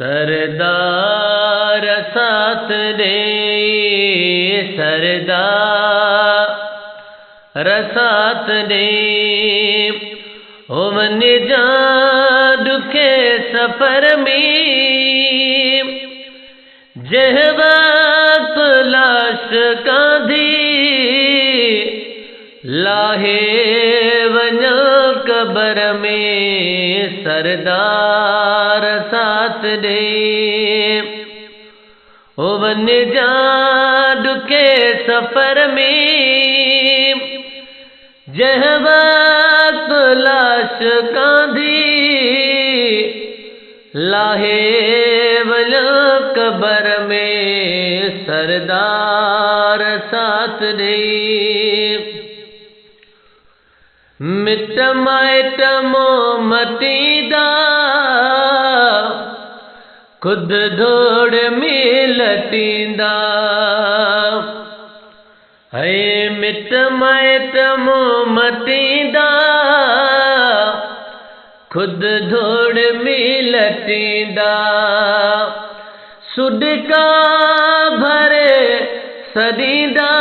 सरदार साथ दे, सरदार साथ दे, ओ मन जा दुखे सफर में, जह वक्त लाश कांधी, लाहे वञो कबर में, सरदार साथ दे, ओ वन जा दुखे सफर में, जह वक्त लाश कांधी, लाहे वञो कबर में, सरदार साथ दे। मिट माइट मोमतीदा, खुद धोड़ मिलतींदा, है मिट माइट मोमतीदा, खुद धोड़ मिलतींदा, सुडका भरे सदीदा,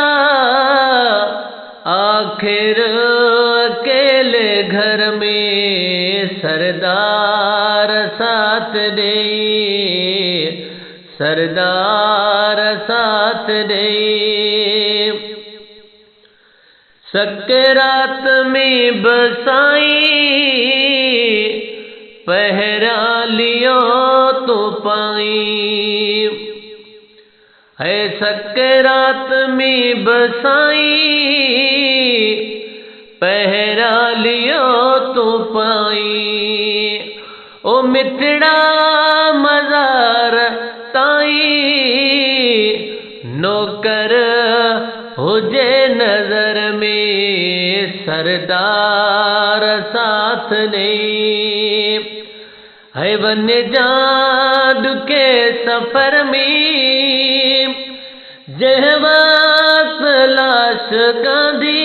आखिर अकेले घर में, सरदार साथ दे, सरदार साथ दे। सकरात में बसाई, पहरा लियो तो पाई, है सकरात में बसाई, पहरा लियो तो पाई, ओ मिठड़ा मज़ार ताई, नौकर हुजे नजर में, सरदार साथ दे, है वन जा दुखे सफर में, जह वक्त लाश कांधी,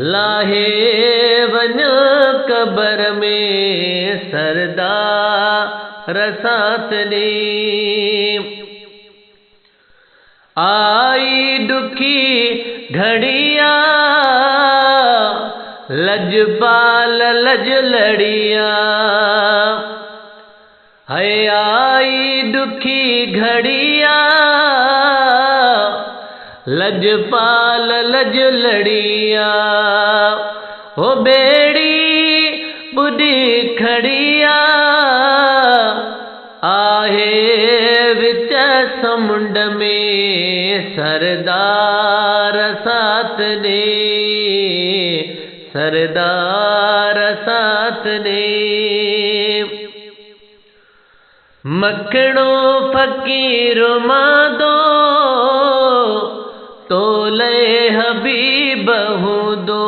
लाहे वञो कबर में, सरदार साथ दे। आई दुखी घड़िया, लजपाल लज लड़िया, है आई दुखी घड़िया, लजपाल लज लड़िया, हो बेड़ी बुढ़ी खड़िया, आहे विच समुंड में, सरदार साथ दे, सरदार साथ दे। मखणो फकीर मादो, तोले हबीब हूँ दो,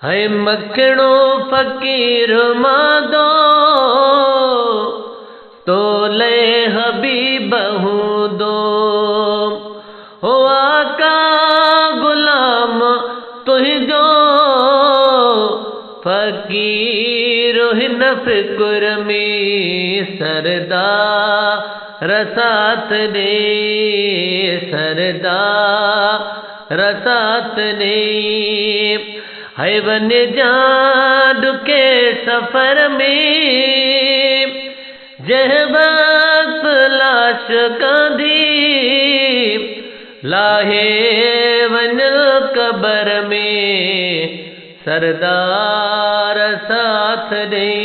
है मखणो फकीर मादो, तोले हबीब हूँ दो, हो आका गुलाम तुझो, फकीर हिन फिक्र में, सरदार साथ दे, सरदार साथ दे, है वन जा दुखे सफर में, जह वक्त लाश कांधी, लाहे वञो कबर में, सरदार साथ दे।